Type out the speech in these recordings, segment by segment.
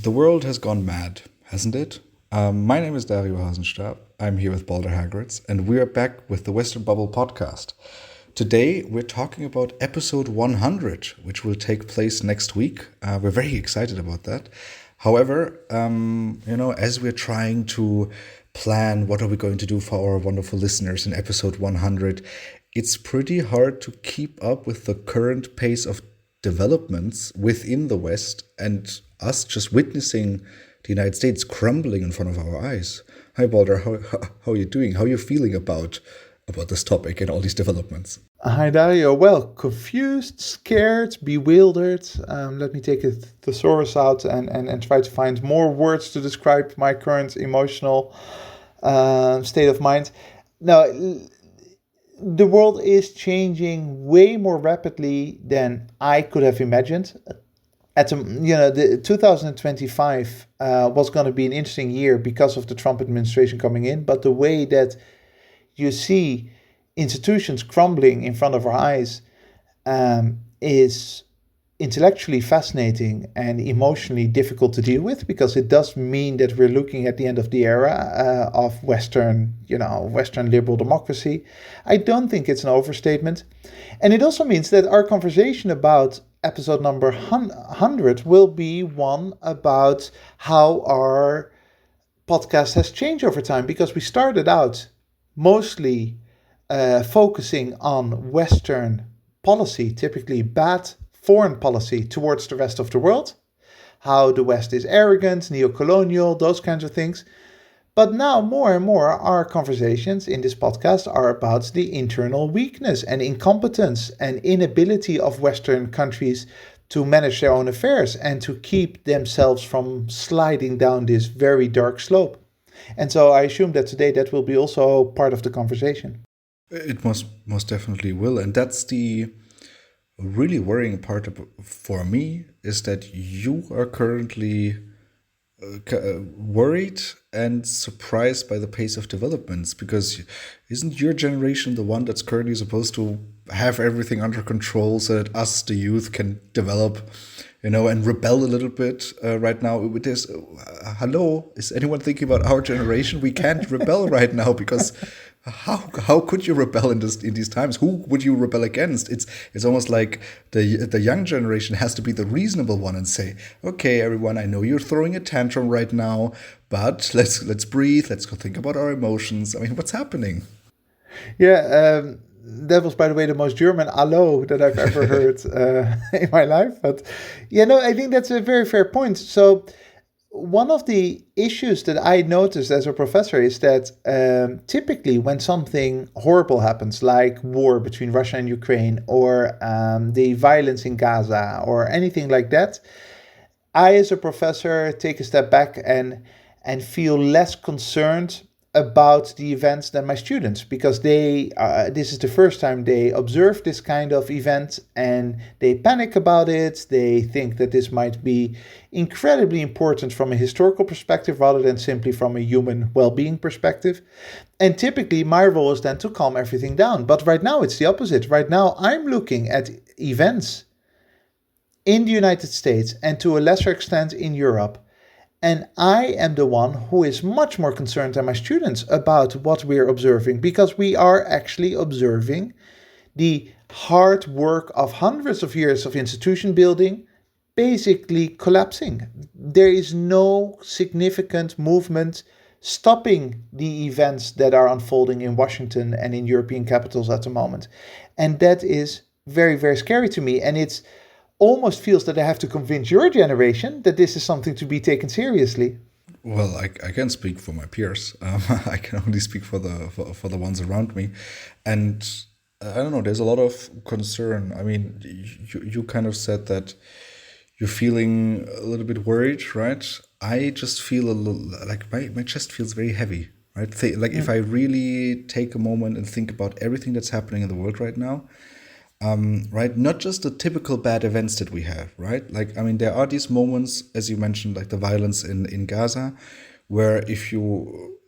The world has gone mad, hasn't it? My name is Dario Hasenstab. I'm here with Balder Hagritz, and we are back with the Western Bubble podcast. Today, we're talking about episode 100, which will take place next week. We're very excited about that. However, as we're trying to plan what are we going to do for our wonderful listeners in episode 100, it's pretty hard to keep up with the current pace of developments within the West and us just witnessing the United States crumbling in front of our eyes. Hi, Balder. How are you doing? How are you feeling about this topic and all these developments? Hi, Dario. Well, confused, scared, bewildered. Let me take a thesaurus out and try to find more words to describe my current emotional state of mind. Now, the world is changing way more rapidly than I could have imagined. The 2025 was going to be an interesting year because of the Trump administration coming in, but the way that you see institutions crumbling in front of our eyes is intellectually fascinating and emotionally difficult to deal with, because it does mean that we're looking at the end of the era of Western liberal democracy. I don't think it's an overstatement. And it also means that our conversation about episode number 100 will be one about how our podcast has changed over time, because we started out mostly focusing on Western policy, typically bad foreign policy towards the rest of the world, how the West is arrogant, neo-colonial, those kinds of things. But now more and more our conversations in this podcast are about the internal weakness and incompetence and inability of Western countries to manage their own affairs and to keep themselves from sliding down this very dark slope. And so I assume that today that will be also part of the conversation. It most definitely will, and that's the really worrying part for me, is that you are currently worried and surprised by the pace of developments, because isn't your generation the one that's currently supposed to have everything under control so that us, the youth, can develop, and rebel a little bit right now? It is, hello, is anyone thinking about our generation? We can't rebel right now, because how could you rebel in these times? Who would you rebel against? It's almost like the young generation has to be the reasonable one and say, okay, everyone, I know you're throwing a tantrum right now, but let's breathe. Let's go think about our emotions. I mean, what's happening? Yeah, that was, by the way, the most German "allo" that I've ever heard in my life. But I think that's a very fair point. So one of the issues that I noticed as a professor is that typically when something horrible happens, like war between Russia and Ukraine, or the violence in Gaza, or anything like that, I, as a professor, take a step back and feel less concerned about the events than my students, because this is the first time they observe this kind of event and they panic about it. They think that this might be incredibly important from a historical perspective rather than simply from a human well-being perspective. And typically my role is then to calm everything down. But right now it's the opposite. Right now I'm looking at events in the United States and to a lesser extent in Europe. And I am the one who is much more concerned than my students about what we're observing, because we are actually observing the hard work of hundreds of years of institution building basically collapsing. There is no significant movement stopping the events that are unfolding in Washington and in European capitals at the moment. And that is very, very scary to me. And it's almost feels that I have to convince your generation that this is something to be taken seriously. Well, I can't speak for my peers. I can only speak for the ones around me, and I don't know. There's a lot of concern. I mean, you kind of said that you're feeling a little bit worried, right? I just feel a little like my chest feels very heavy, right? If I really take a moment and think about everything that's happening in the world right now. Right? Not just the typical bad events that we have, right? Like, I mean, there are these moments, as you mentioned, like the violence in Gaza, where if you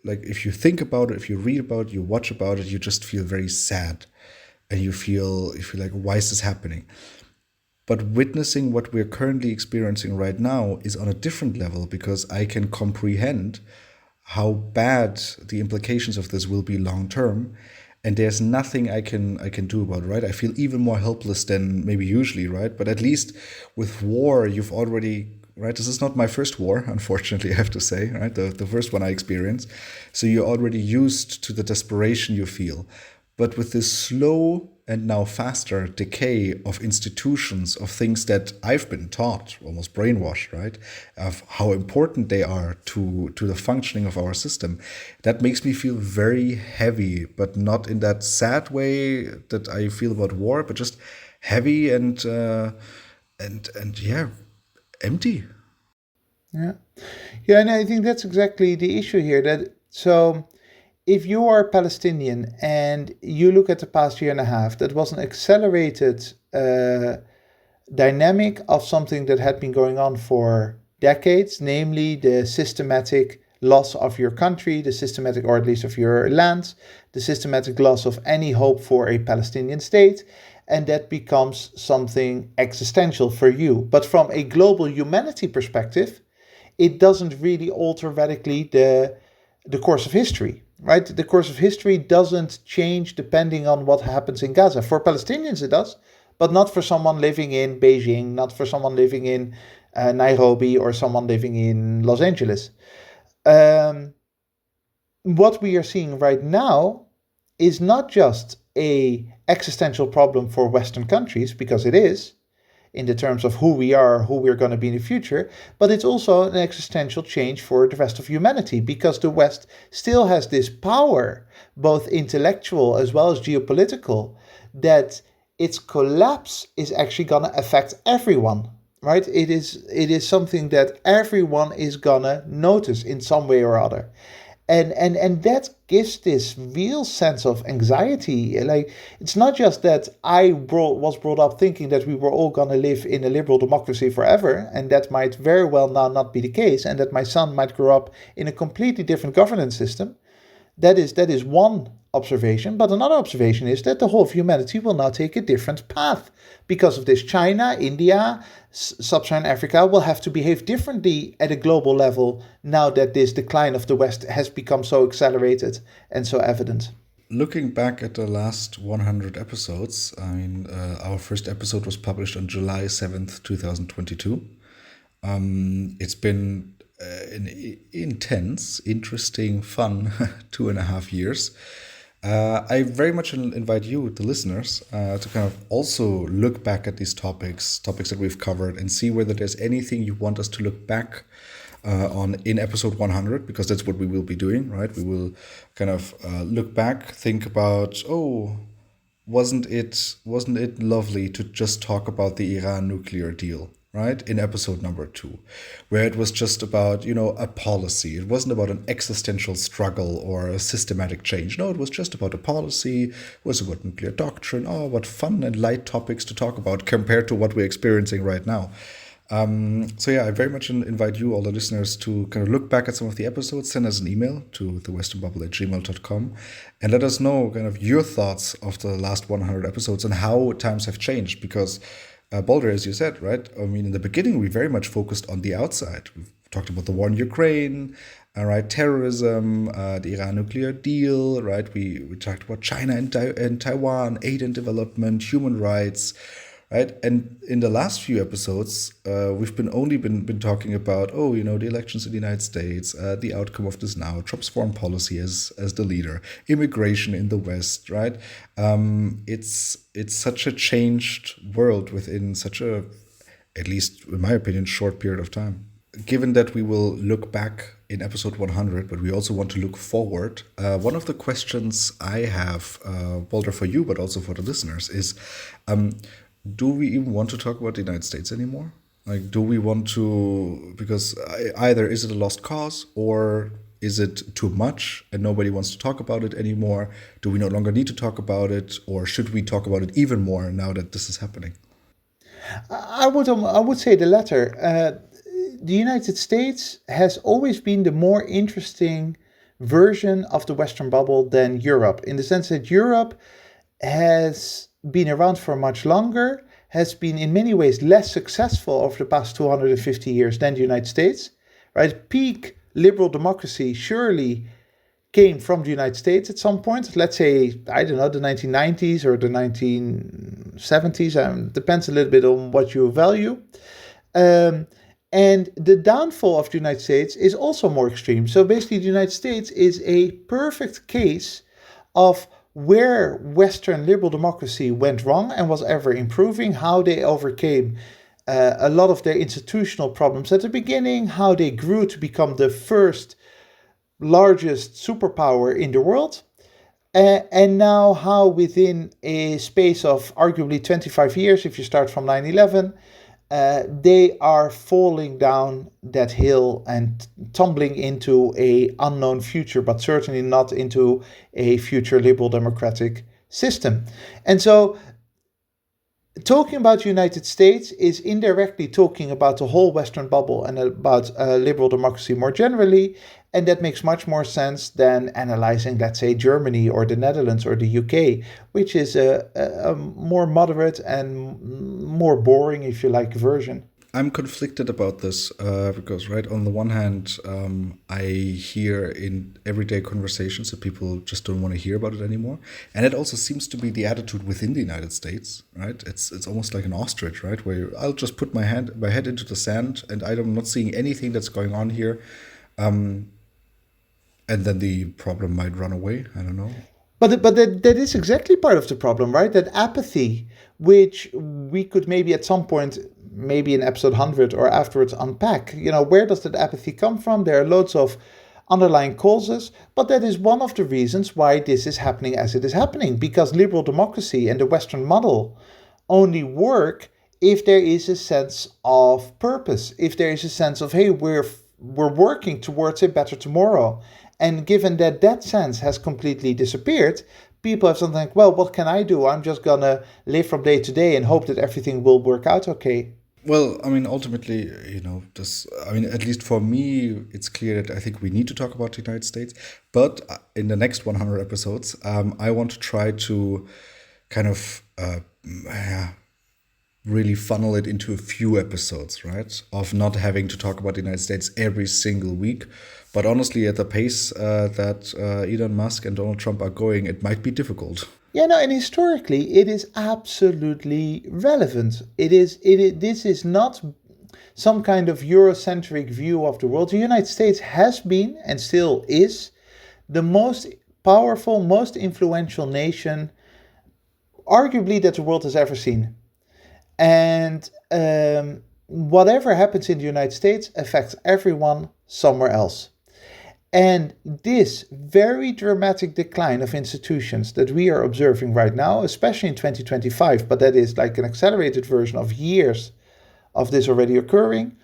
think about it, if you read about it, you watch about it, you just feel very sad, and you feel like, why is this happening? But witnessing what we're currently experiencing right now is on a different level because I can comprehend how bad the implications of this will be long term. And there's nothing I can do about it, right? I feel even more helpless than maybe usually, right? But at least with war, you've already, right? This is not my first war, unfortunately, I have to say, right? The first one I experienced. So you're already used to the desperation you feel. But with this slow and now faster decay of institutions, of things that I've been taught, almost brainwashed, right, of how important they are to the functioning of our system, that makes me feel very heavy, but not in that sad way that I feel about war, but just heavy and yeah, empty. Yeah. Yeah, and I think that's exactly the issue here. That so if you are Palestinian and you look at the past year and a half, that was an accelerated dynamic of something that had been going on for decades, namely the systematic loss of your country, the systematic, or at least of your lands, the systematic loss of any hope for a Palestinian state, and that becomes something existential for you. But from a global humanity perspective, it doesn't really alter radically the course of history, right? The course of history doesn't change depending on what happens in Gaza. For Palestinians, it does, but not for someone living in Beijing, not for someone living in Nairobi, or someone living in Los Angeles. Um, what we are seeing right now is not just a existential problem for Western countries, because it is, in the terms of who we are, who we're going to be in the future, but it's also an existential change for the rest of humanity, because the West still has this power, both intellectual as well as geopolitical, that its collapse is actually going to affect everyone, right? It is something that everyone is going to notice in some way or other. And that gives this real sense of anxiety. Like, it's not just that was brought up thinking that we were all going to live in a liberal democracy forever, and that might very well now not be the case, and that my son might grow up in a completely different governance system. That is one observation, but another observation is that the whole of humanity will now take a different path because of this. China, India, sub-Saharan Africa will have to behave differently at a global level now that this decline of the West has become so accelerated and so evident. Looking back at the last 100 episodes, I mean, our first episode was published on July 7th, 2022. It's been an intense, interesting, fun 2.5 years. I very much invite you, the listeners, to kind of also look back at these topics that we've covered, and see whether there's anything you want us to look back on in episode 100, because that's what we will be doing, right? We will kind of look back, think about, oh, wasn't it lovely to just talk about the Iran nuclear deal, right? In episode number 2, where it was just about, a policy. It wasn't about an existential struggle or a systematic change. No, it was just about a policy. It was about nuclear doctrine. Oh, what fun and light topics to talk about compared to what we're experiencing right now. So yeah, I very much invite you, all the listeners, to kind of look back at some of the episodes, send us an email to thewesternbubble@gmail.com, and let us know kind of your thoughts of the last 100 episodes and how times have changed. Because Balder, as you said, right? I mean, in the beginning, we very much focused on the outside. We've talked about the war in Ukraine, right? Terrorism, the Iran nuclear deal, right? We talked about China and Taiwan, aid and development, human rights, right? And in the last few episodes, we've been talking about, the elections in the United States, the outcome of this now, Trump's foreign policy as the leader, immigration in the West, right? It's such a changed world within such a, at least in my opinion, short period of time. Given that we will look back in episode 100, but we also want to look forward, one of the questions I have, Balder, for you, but also for the listeners, is, do we even want to talk about the United States anymore? Like, do we want to, because either is it a lost cause, or is it too much and nobody wants to talk about it anymore? Do we no longer need to talk about it, or should we talk about it even more now that this is happening? I would say the latter. The United States has always been the more interesting version of the Western bubble than Europe, in the sense that Europe has been around for much longer, has been in many ways less successful over the past 250 years than the United States, right? Peak liberal democracy surely came from the United States at some point. Let's say, I don't know, the 1990s or the 1970s. Depends a little bit on what you value. And the downfall of the United States is also more extreme. So basically, the United States is a perfect case of where Western liberal democracy went wrong and was ever improving, how they overcame a lot of their institutional problems at the beginning, how they grew to become the first largest superpower in the world, and now how within a space of arguably 25 years, if you start from 9/11, they are falling down that hill and tumbling into a unknown future, but certainly not into a future liberal democratic system. And so talking about the United States is indirectly talking about the whole Western bubble and about liberal democracy more generally. And that makes much more sense than analyzing, let's say, Germany or the Netherlands or the UK, which is a more moderate and more boring, if you like, version. I'm conflicted about this because, right, on the one hand, I hear in everyday conversations that people just don't want to hear about it anymore, and it also seems to be the attitude within the United States, right? It's almost like an ostrich, right, where I'll just put my head into the sand, and I'm not seeing anything that's going on here, and then the problem might run away. I don't know. But that is exactly part of the problem, right? That apathy, which we could maybe at some point, maybe in episode 100 or afterwards, unpack. Where does that apathy come from? There are loads of underlying causes, but that is one of the reasons why this is happening as it is happening, because liberal democracy and the Western model only work if there is a sense of purpose, if there is a sense of, hey, we're working towards a better tomorrow. And given that that sense has completely disappeared, people have something like, well, what can I do? I'm just going to live from day to day and hope that everything will work out okay. Well, I mean, ultimately, at least for me, it's clear that I think we need to talk about the United States. But in the next 100 episodes, I want to try to kind of really funnel it into a few episodes, right? Of not having to talk about the United States every single week. But honestly, at the pace that Elon Musk and Donald Trump are going, it might be difficult. Yeah, no, and historically, it is absolutely relevant. This is not some kind of Eurocentric view of the world. The United States has been and still is the most powerful, most influential nation, arguably, that the world has ever seen. And whatever happens in the United States affects everyone somewhere else. And this very dramatic decline of institutions that we are observing right now, especially in 2025, but that is like an accelerated version of years of this already occurring,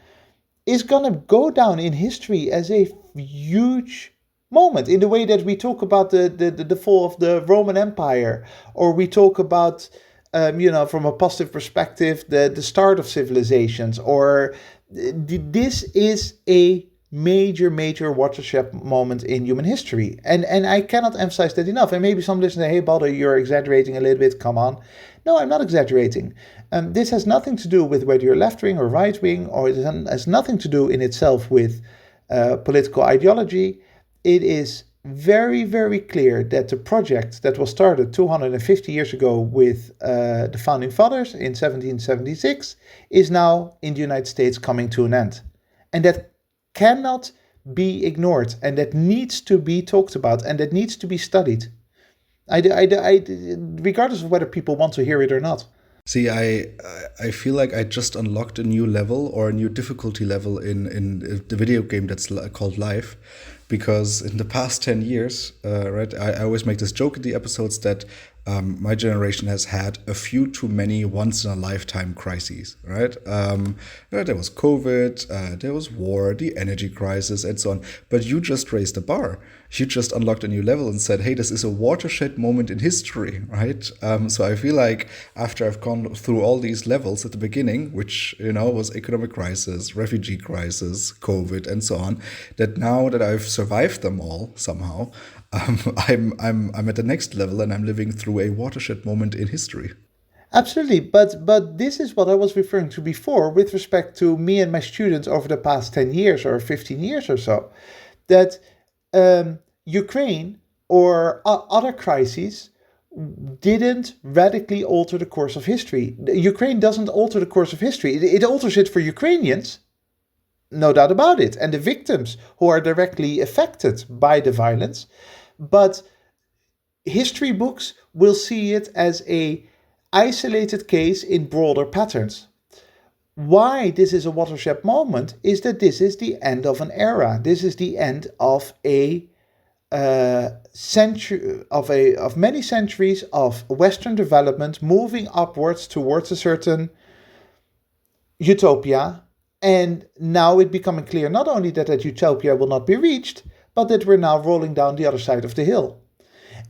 is going to go down in history as a huge moment, in the way that we talk about the fall of the Roman Empire, or we talk about, from a positive perspective, the start of civilizations, or this is a major watershed moment in human history. And I cannot emphasize that enough. And maybe some listeners say, hey, Balder, you're exaggerating a little bit. Come on. No, I'm not exaggerating. This has nothing to do with whether you're left-wing or right-wing, or it has nothing to do in itself with political ideology. It is very, very clear that the project that was started 250 years ago with the Founding Fathers in 1776 is now in the United States coming to an end. And that cannot be ignored, and that needs to be talked about, and that needs to be studied, regardless of whether people want to hear it or not. See, I feel like I just unlocked a new level or a new difficulty level in the video game that's called life, because in the past 10 years, right, I always make this joke in the episodes that my generation has had a few too many once-in-a-lifetime crises, right? There was COVID, there was war, the energy crisis, and so on. But you just raised the bar. You just unlocked a new level and said, hey, this is a watershed moment in history, right? So I feel like after I've gone through all these levels at the beginning, which, was economic crisis, refugee crisis, COVID, and so on, that now that I've survived them all somehow, I'm at the next level, and I'm living through a watershed moment in history. Absolutely, but this is what I was referring to before with respect to me and my students over the past 10 years or 15 years or so, that Ukraine or other crises didn't radically alter the course of history. Ukraine doesn't alter the course of history. It alters it for Ukrainians, no doubt about it, and the victims who are directly affected by the violence. But history books will see it as a isolated case in broader patterns. Why this is a watershed moment is that this is the end of an era. This is the end of a century of many centuries of Western development moving upwards towards a certain utopia, and now it becoming clear not only that that utopia will not be reached, but that we're now rolling down the other side of the hill.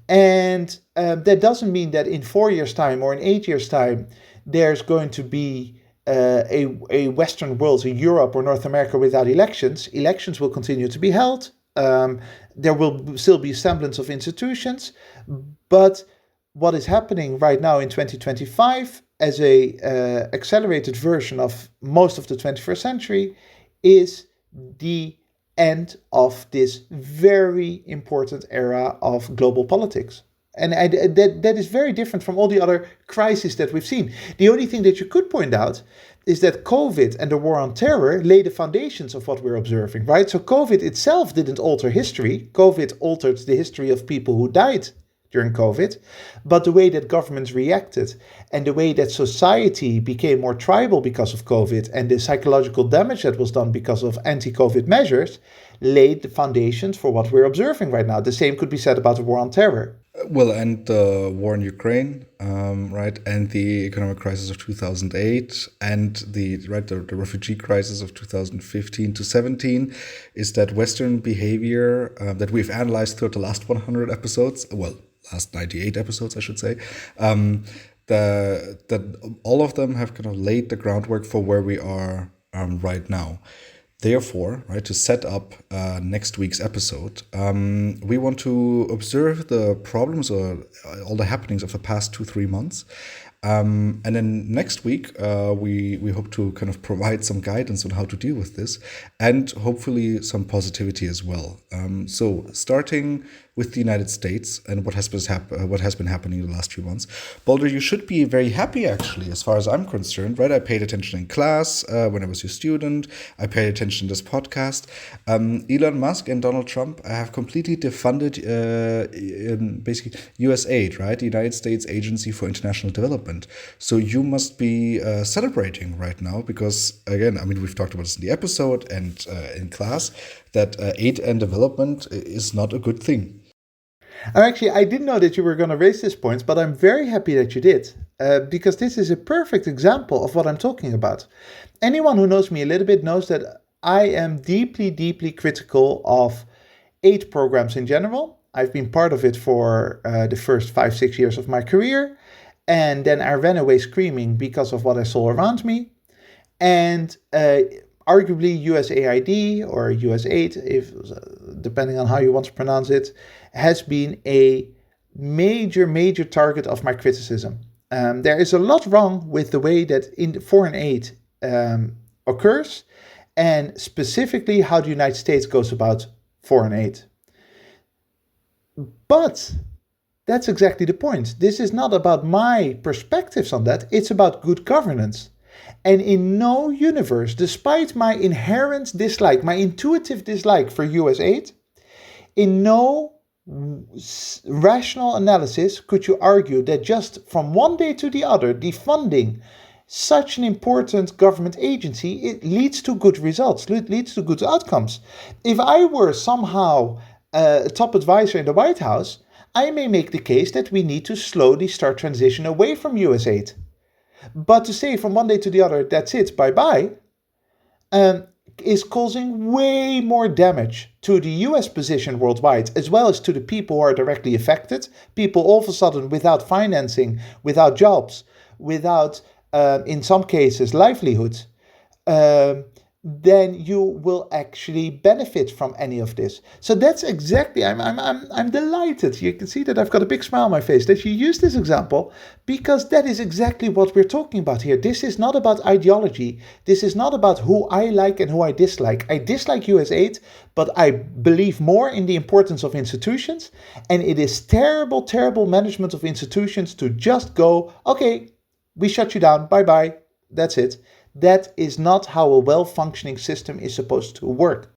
And that doesn't mean that in 4 years' time or in 8 years' time there's going to be a Western world, a Europe or North America without elections. Elections will continue to be held. There will still be semblance of institutions, but what is happening right now in 2025 as a accelerated version of most of the 21st century is the end of this very important era of global politics. And that is very different from all the other crises that we've seen. The only thing that you could point out is that COVID and the war on terror lay the foundations of what we're observing, right? So COVID itself didn't alter history. COVID altered the history of people who died during COVID, but the way that governments reacted and the way that society became more tribal because of COVID and the psychological damage that was done because of anti-COVID measures laid the foundations for what we're observing right now. The same could be said about the war on terror. Well, and the war in Ukraine, right, and the economic crisis of 2008, and the refugee crisis of 2015 to 17, is that Western behavior that we've analyzed throughout the last 100 episodes, well, last 98 episodes, I should say, that all of them have kind of laid the groundwork for where we are right now. Therefore, right, to set up next week's episode, we want to observe the problems or all the happenings of the past 2-3 months. And then next week, we hope to kind of provide some guidance on how to deal with this and hopefully some positivity as well. So starting with the United States and what has been happening in the last few months. Boulder, you should be very happy, actually, as far as I'm concerned, right? I paid attention in class when I was your student. I paid attention to this podcast. Elon Musk and Donald Trump have completely defunded basically USAID, right? The United States Agency for International Development. So you must be celebrating right now because, again, I mean, we've talked about this in the episode and in class, that aid and development is not a good thing. Actually, I didn't know that you were going to raise this point, but I'm very happy that you did, because this is a perfect example of what I'm talking about. Anyone who knows me a little bit knows that I am deeply, deeply critical of aid programs in general. I've been part of it for the first 5-6 years of my career, and then I ran away screaming because of what I saw around me. And arguably USAID or USAID, if depending on how you want to pronounce it, has been a major target of my criticism. There is a lot wrong with the way that foreign aid occurs, and specifically how the United States goes about foreign aid. But that's exactly the point. This is not about my perspectives on that. It's about good governance. And in no universe, despite my inherent dislike, my intuitive dislike for US aid, in no rational analysis could you argue that just from one day to the other, defunding such an important government agency, it leads to good results, it leads to good outcomes. If I were somehow a top advisor in the White House, I may make the case that we need to slowly start transition away from US aid. But to say from one day to the other, that's it, bye-bye, is causing way more damage to the US position worldwide, as well as to the people who are directly affected. People all of a sudden without financing, without jobs, without, in some cases, livelihood. then you will actually benefit from any of this. So that's exactly, I'm delighted. You can see that I've got a big smile on my face that you use this example, because that is exactly what we're talking about here. This is not about ideology. This is not about who I like and who I dislike. I dislike US aid, but I believe more in the importance of institutions. And it is terrible, terrible management of institutions to just go, okay, we shut you down. Bye bye. That's it. That is not how a well-functioning system is supposed to work.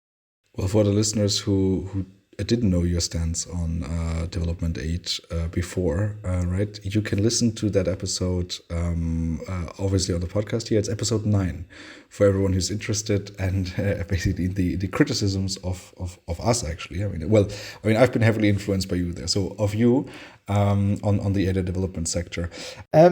Well, for the listeners who didn't know your stance on development aid before, right? You can listen to that episode, obviously on the podcast here. It's episode 9 for everyone who's interested, and basically the criticisms of us, actually. I mean, I've been heavily influenced by you there. So of you on the aid development sector.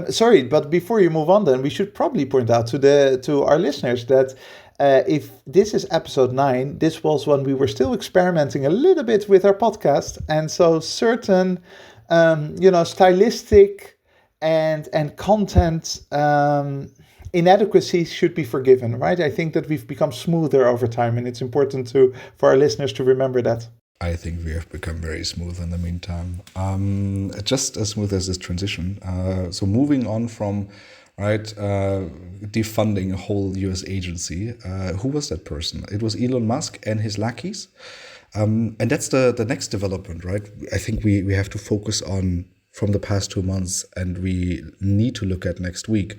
Sorry, but before you move on, then we should probably point out to our listeners that if this is episode 9, this was when we were still experimenting a little bit with our podcast, and so certain, stylistic and content inadequacies should be forgiven, right? I think that we've become smoother over time, and it's important for our listeners to remember that. I think we have become very smooth in the meantime. Just as smooth as this transition. So moving on from defunding a whole US agency. Who was that person? It was Elon Musk and his lackeys. And that's the next development, right? I think we have to focus on from the past 2 months, and we need to look at next week,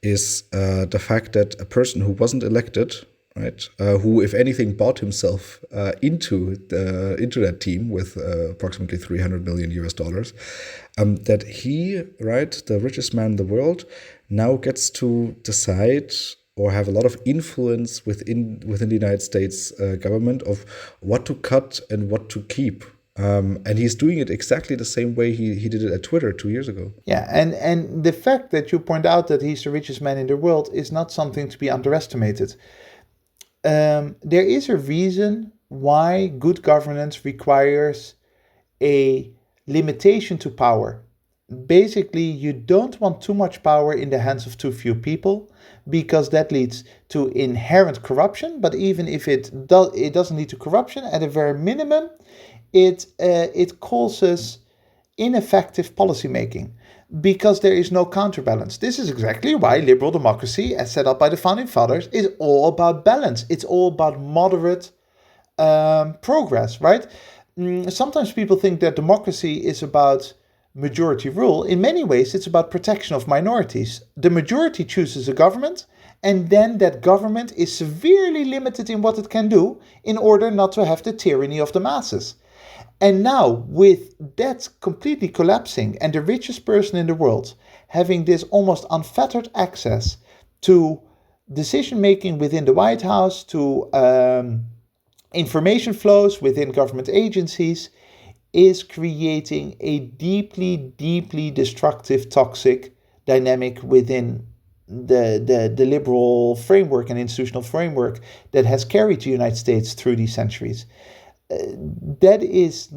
is the fact that a person who wasn't elected, right, who, if anything, bought himself into that team with approximately $300 million US, that he, right, the richest man in the world, now gets to decide or have a lot of influence within the United States government of what to cut and what to keep. And he's doing it exactly the same way he did it at Twitter 2 years ago. Yeah, and the fact that you point out that he's the richest man in the world is not something to be underestimated. There is a reason why good governance requires a limitation to power. Basically, you don't want too much power in the hands of too few people, because that leads to inherent corruption. But even if it doesn't lead to corruption, at a very minimum, it causes ineffective policymaking, because there is no counterbalance. This is exactly why liberal democracy, as set up by the founding fathers, is all about balance. It's all about moderate progress, right? Sometimes people think that democracy is about majority rule. In many ways, it's about protection of minorities. The majority chooses a government, and then that government is severely limited in what it can do in order not to have the tyranny of the masses. And now, with that completely collapsing and the richest person in the world having this almost unfettered access to decision making within the White House, to information flows within government agencies, is creating a deeply, deeply destructive, toxic dynamic within the liberal framework and institutional framework that has carried the United States through these centuries. That is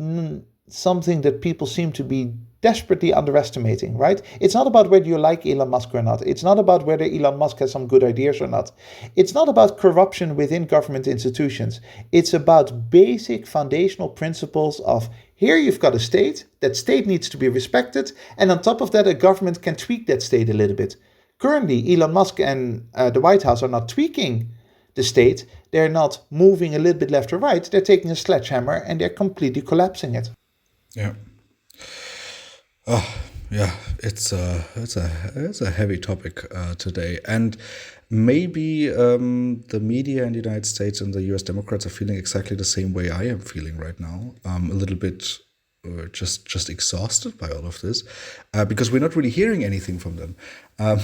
something that people seem to be desperately underestimating, right? It's not about whether you like Elon Musk or not. It's not about whether Elon Musk has some good ideas or not. It's not about corruption within government institutions. It's about basic foundational principles of, here you've got a state, that state needs to be respected, and on top of that, a government can tweak that state a little bit. Currently, Elon Musk and the White House are not tweaking the state. They're not moving a little bit left or right. They're taking a sledgehammer and they're completely collapsing it. Yeah. Yeah. It's a heavy topic today, and maybe the media in the United States and the U.S. Democrats are feeling exactly the same way I am feeling right now. A little bit just exhausted by all of this, because we're not really hearing anything from them. I'm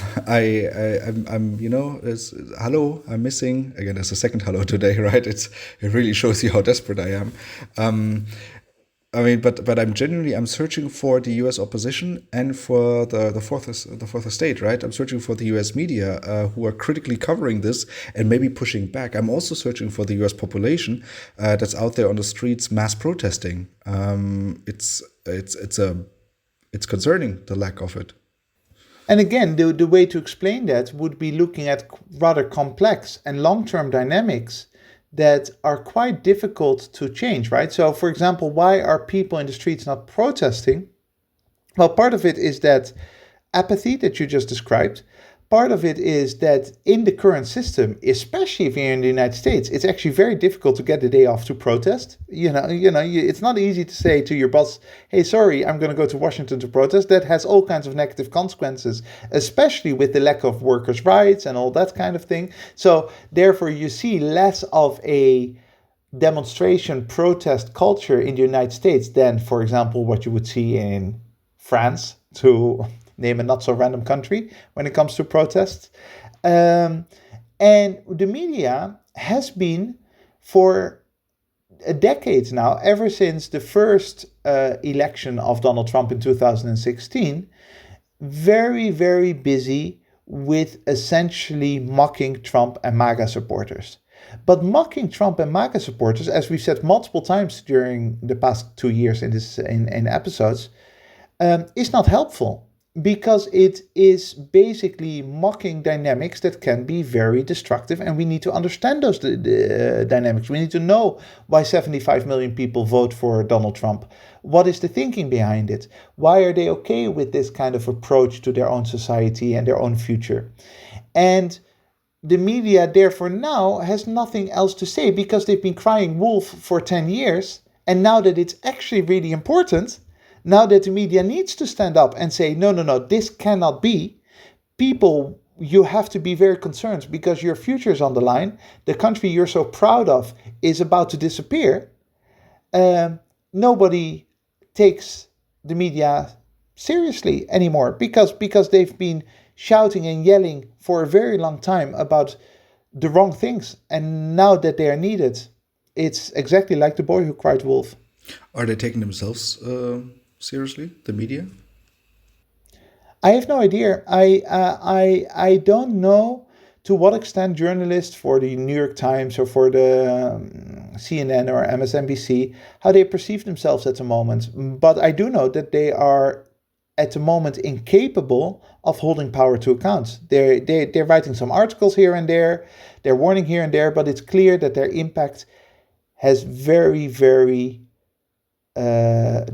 hello, I'm missing again. There's a second hello today, right? It really shows you how desperate I am. But I'm searching for the U.S. opposition and for the fourth estate, right? I'm searching for the U.S. media who are critically covering this and maybe pushing back. I'm also searching for the U.S. population that's out there on the streets mass protesting. It's concerning, the lack of it. And again, the way to explain that would be looking at rather complex and long-term dynamics that are quite difficult to change, right? So, for example, why are people in the streets not protesting? Well, part of it is that apathy that you just described. Part of it is that in the current system, especially if you're in the United States, it's actually very difficult to get the day off to protest. It's not easy to say to your boss, "Hey, sorry, I'm going to go to Washington to protest." That has all kinds of negative consequences, especially with the lack of workers' rights and all that kind of thing. So, therefore, you see less of a demonstration protest culture in the United States than, for example, what you would see in France, to name a not so random country when it comes to protests. And the media has been for a decade now, ever since the first election of Donald Trump in 2016, very, very busy with essentially mocking Trump and MAGA supporters. But mocking Trump and MAGA supporters, as we've said multiple times during the past 2 years in episodes, is not helpful, because it is basically mocking dynamics that can be very destructive, and we need to understand those dynamics. We need to know why 75 million people vote for Donald Trump. What is the thinking behind it? Why are they okay with this kind of approach to their own society and their own future? And the media, therefore, now has nothing else to say, because they've been crying wolf for 10 years, and now that it's actually really important, now that the media needs to stand up and say, no, this cannot be. People, you have to be very concerned, because your future is on the line. The country you're so proud of is about to disappear. Nobody takes the media seriously anymore, because they've been shouting and yelling for a very long time about the wrong things. And now that they are needed, it's exactly like the boy who cried wolf. Are they taking themselves seriously, the media? I have no idea. I don't know to what extent journalists for the New York Times or for the CNN or MSNBC, how they perceive themselves at the moment. But I do know that they are at the moment incapable of holding power to account. They're writing some articles here and there, they're warning here and there, but it's clear that their impact has very, very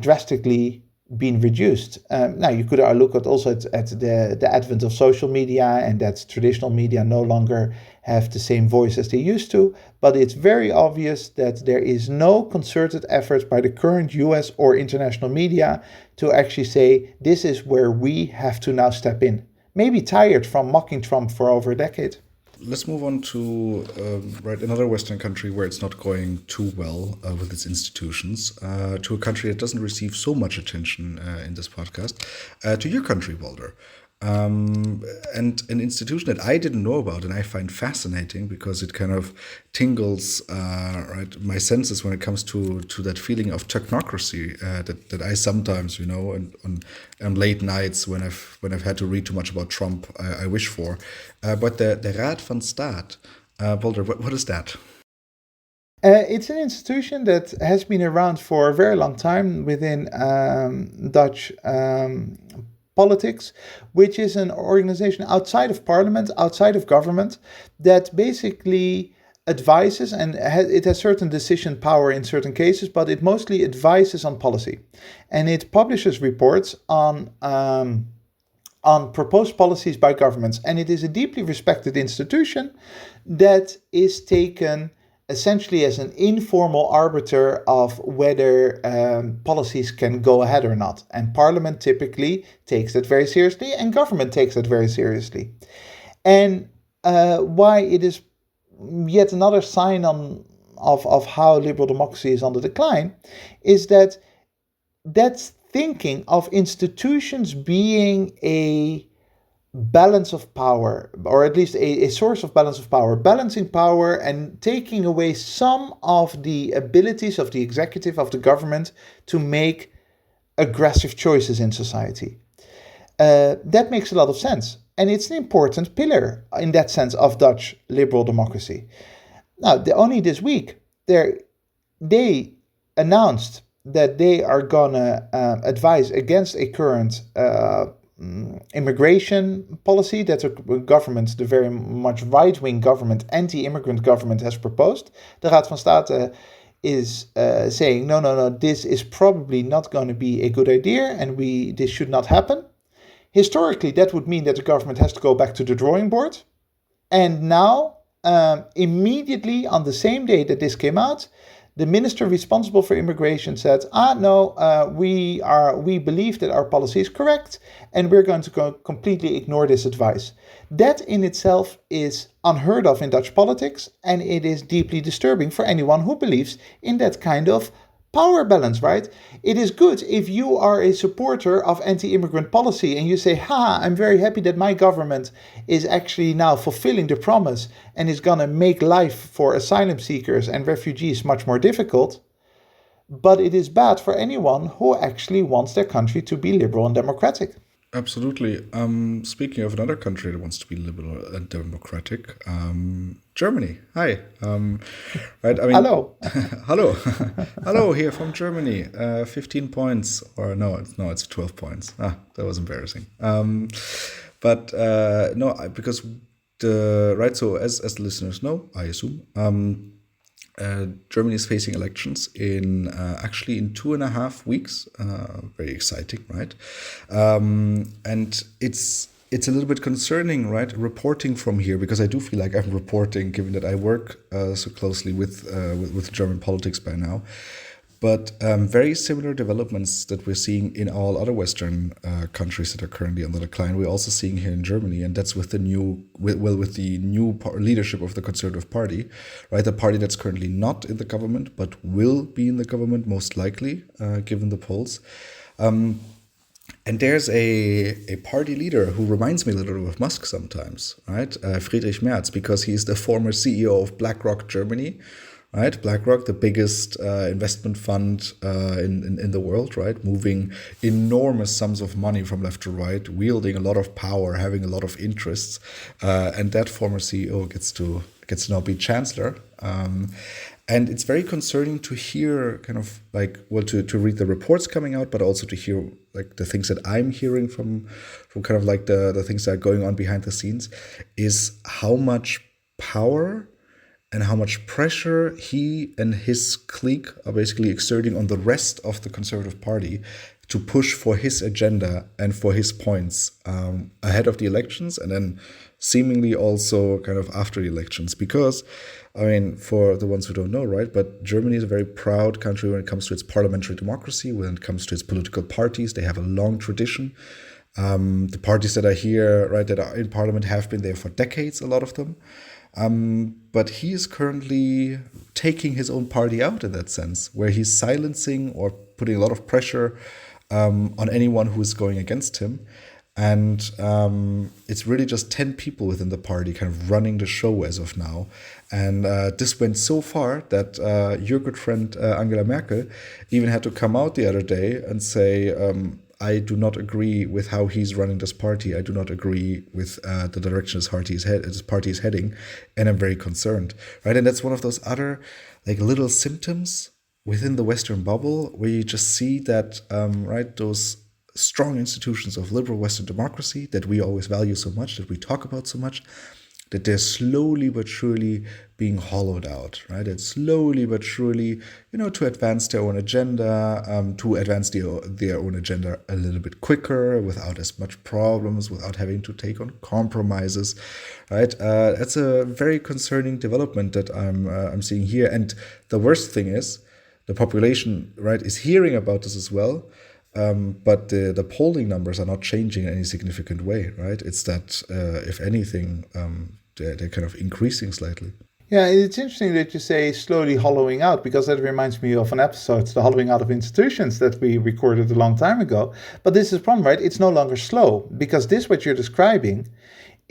drastically been reduced. Now, you could look at also at the advent of social media, and that traditional media no longer have the same voice as they used to, but it's very obvious that there is no concerted effort by the current US or international media to actually say, this is where we have to now step in. Maybe tired from mocking Trump for over a decade. Let's move on to another Western country where it's not going too well with its institutions, to a country that doesn't receive so much attention in this podcast, to your country, Walter. And an institution that I didn't know about and I find fascinating, because it kind of tingles my senses when it comes to that feeling of technocracy that I sometimes, on late nights when I've had to read too much about Trump, I wish for. But the Raad van State, Walter, what is that? It's an institution that has been around for a very long time within Dutch politics, which is an organization outside of parliament, outside of government, that basically advises, and it has certain decision power in certain cases, but it mostly advises on policy. And it publishes reports on proposed policies by governments. And it is a deeply respected institution that is taken essentially as an informal arbiter of whether policies can go ahead or not. And Parliament typically takes that very seriously, and government takes that very seriously. And why it is yet another sign of how liberal democracy is on the decline is that that's thinking of institutions being a balance of power, or at least a source of balance of power, balancing power and taking away some of the abilities of the executive, of the government, to make aggressive choices in society. That makes a lot of sense. And it's an important pillar in that sense of Dutch liberal democracy. Now, only this week, they announced that they are going to advise against a current immigration policy that the very much right-wing government, anti-immigrant government has proposed. The Raad van State is saying, no, this is probably not going to be a good idea and this should not happen. Historically, that would mean that the government has to go back to the drawing board. And now, immediately on the same day that this came out, the minister responsible for immigration said, we believe that our policy is correct and we're going to completely ignore this advice. That in itself is unheard of in Dutch politics, and it is deeply disturbing for anyone who believes in that kind of power balance, right? It is good if you are a supporter of anti-immigrant policy and you say, I'm very happy that my government is actually now fulfilling the promise and is going to make life for asylum seekers and refugees much more difficult. But it is bad for anyone who actually wants their country to be liberal and democratic. Absolutely. Speaking of another country that wants to be liberal and democratic, Germany. Hi. Right. I mean, hello. Hello. Hello here from Germany. 15 points, or it's 12 points. That was embarrassing. But because so as the listeners know, I assume, Germany is facing elections in 2.5 weeks. Very exciting, right? And it's a little bit concerning, right? Reporting from here, because I do feel like I'm reporting, given that I work so closely with German politics by now. But very similar developments that we're seeing in all other Western countries that are currently on the decline, we're also seeing here in Germany, and that's with the new leadership of the Conservative Party, right? The party that's currently not in the government, but will be in the government most likely, given the polls. And there's a party leader who reminds me a little bit of Musk sometimes, right? Friedrich Merz, because he's the former CEO of BlackRock Germany. Right, BlackRock, the biggest investment fund in the world, right? Moving enormous sums of money from left to right, wielding a lot of power, having a lot of interests, and that former CEO gets to now be chancellor. And it's very concerning to hear to read the reports coming out, but also to hear like the things that I'm hearing from kind of like the things that are going on behind the scenes, is how much power and how much pressure he and his clique are basically exerting on the rest of the Conservative Party to push for his agenda and for his points ahead of the elections, and then seemingly also kind of after the elections. Because, I mean, for the ones who don't know, right, but Germany is a very proud country when it comes to its parliamentary democracy, when it comes to its political parties. They have a long tradition. The parties that are here, right, that are in parliament have been there for decades, a lot of them. But he is currently taking his own party out in that sense, where he's silencing or putting a lot of pressure on anyone who is going against him. And it's really just 10 people within the party kind of running the show as of now. And this went so far that your good friend Angela Merkel even had to come out the other day and say, I do not agree with how he's running this party. I do not agree with the direction his party is heading, and I'm very concerned, right? And that's one of those other like little symptoms within the Western bubble where you just see that, right, those strong institutions of liberal Western democracy that we always value so much, that we talk about so much, that they're slowly but surely being hollowed out, right? It's slowly but surely, to advance their own agenda, to advance their own agenda a little bit quicker, without as much problems, without having to take on compromises, right? That's a very concerning development that I'm seeing here. And the worst thing is, the population, right, is hearing about this as well. But the polling numbers are not changing in any significant way, right? It's that, if anything, they're kind of increasing slightly. Yeah, it's interesting that you say slowly hollowing out, because that reminds me of an episode, The Hollowing Out of Institutions, that we recorded a long time ago. But this is the problem, right? It's no longer slow, because what you're describing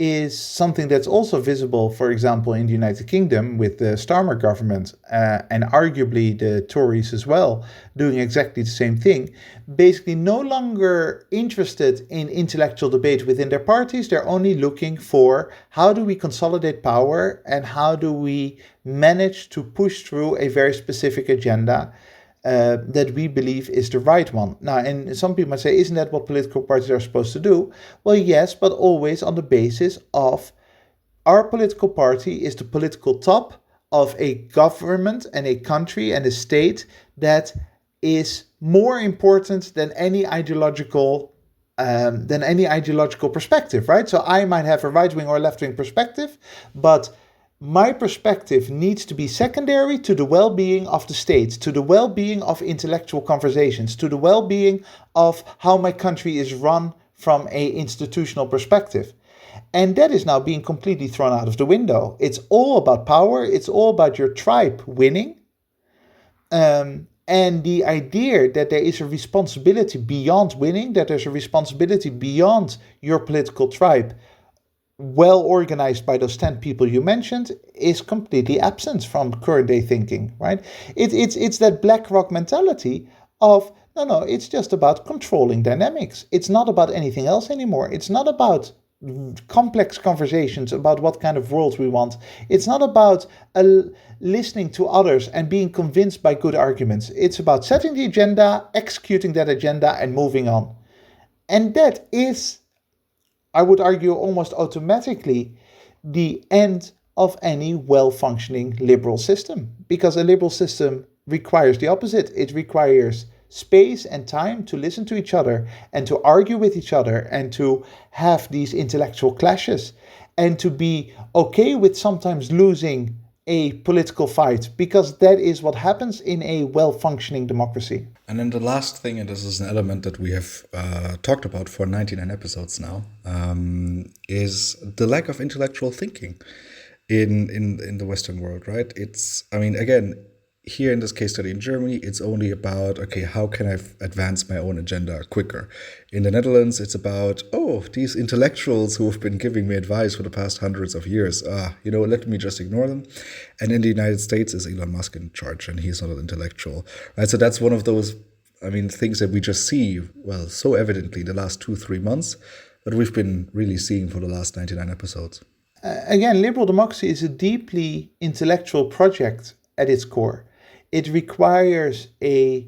is something that's also visible, for example, in the United Kingdom with the Starmer government, and arguably the Tories as well, doing exactly the same thing. Basically no longer interested in intellectual debate within their parties. They're only looking for how do we consolidate power and how do we manage to push through a very specific agenda that we believe is the right one. Now, and some people might say, isn't that what political parties are supposed to do? Well, yes, but always on the basis of our political party is the political top of a government and a country and a state that is more important than any ideological perspective, right? So I might have a right-wing or left-wing perspective, but my perspective needs to be secondary to the well-being of the state, to the well-being of intellectual conversations, to the well-being of how my country is run from an institutional perspective. And that is now being completely thrown out of the window. It's all about power. It's all about your tribe winning. And the idea that there is a responsibility beyond winning, that there's a responsibility beyond your political tribe, well organized by those 10 people you mentioned, is completely absent from current day thinking, right? It's that BlackRock mentality of, no, it's just about controlling dynamics. It's not about anything else anymore. It's not about complex conversations about what kind of world we want. It's not about listening to others and being convinced by good arguments. It's about setting the agenda, executing that agenda, and moving on. And that is, I would argue, almost automatically the end of any well-functioning liberal system, because a liberal system requires the opposite. It requires space and time to listen to each other and to argue with each other and to have these intellectual clashes and to be okay with sometimes losing a political fight, because that is what happens in a well-functioning democracy. And then the last thing, and this is an element that we have talked about for 99 episodes now, is the lack of intellectual thinking in the Western world, right? It's, I mean, again, here in this case study in Germany, it's only about, okay, how can I advance my own agenda quicker? In the Netherlands, it's about, these intellectuals who have been giving me advice for the past hundreds of years, let me just ignore them. And in the United States is Elon Musk in charge, and he's not an intellectual, right? So that's one of those, things that we just see, well, so evidently the last 2-3 months, but we've been really seeing for the last 99 episodes. Again, liberal democracy is a deeply intellectual project at its core. It requires a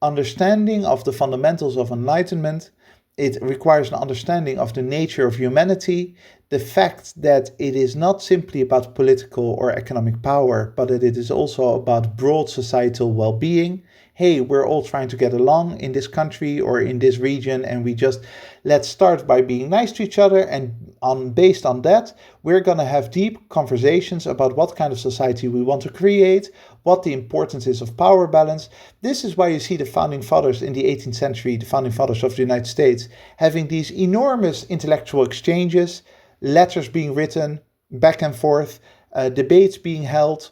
understanding of the fundamentals of enlightenment. It requires an understanding of the nature of humanity, the fact that it is not simply about political or economic power, but that it is also about broad societal well-being. Hey, we're all trying to get along in this country or in this region, and let's start by being nice to each other, and based on that, we're going to have deep conversations about what kind of society we want to create, what the importance is of power balance. This is why you see the founding fathers in the 18th century, the founding fathers of the United States, having these enormous intellectual exchanges, letters being written back and forth, debates being held,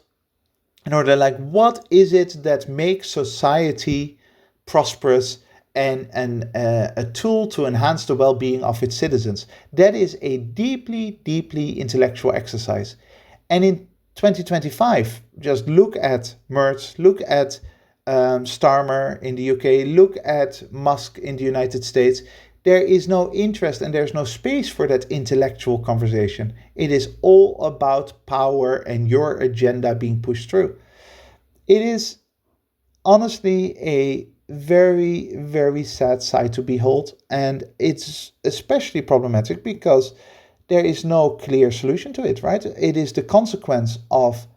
in order, what is it that makes society prosperous and a tool to enhance the well-being of its citizens? That is a deeply, deeply intellectual exercise. And in 2025, just look at Merz, look at Starmer in the UK, look at Musk in the United States. There is no interest and there's no space for that intellectual conversation. It is all about power and your agenda being pushed through. It is honestly a very, very sad sight to behold, and it's especially problematic because there is no clear solution to it, right? It is the consequence of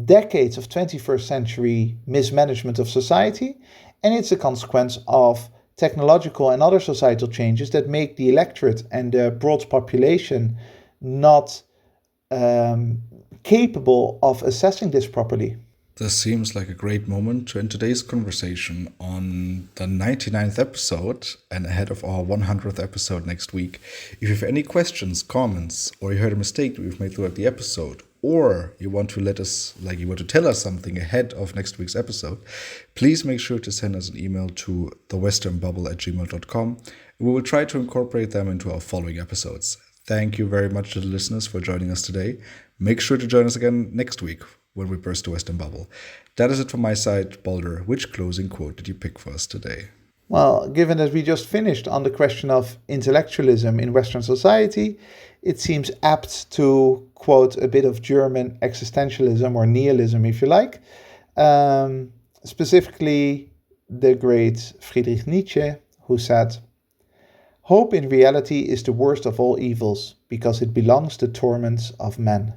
decades of 21st century mismanagement of society, and it's a consequence of technological and other societal changes that make the electorate and the broad population not capable of assessing this properly. This seems like a great moment to end today's conversation on the 99th episode and ahead of our 100th episode next week. If you have any questions, comments, or you heard a mistake that we've made throughout the episode, or you want to tell us something ahead of next week's episode, please make sure to send us an email to thewesternbubble@gmail.com. We will try to incorporate them into our following episodes. Thank you very much to the listeners for joining us today. Make sure to join us again next week when we burst the Western bubble. That is it from my side. Balder, which closing quote did you pick for us today? Well, given that we just finished on the question of intellectualism in Western society, it seems apt to quote a bit of German existentialism or nihilism, if you like. specifically the great Friedrich Nietzsche, who said, "Hope in reality is the worst of all evils, because it belongs to torments of men."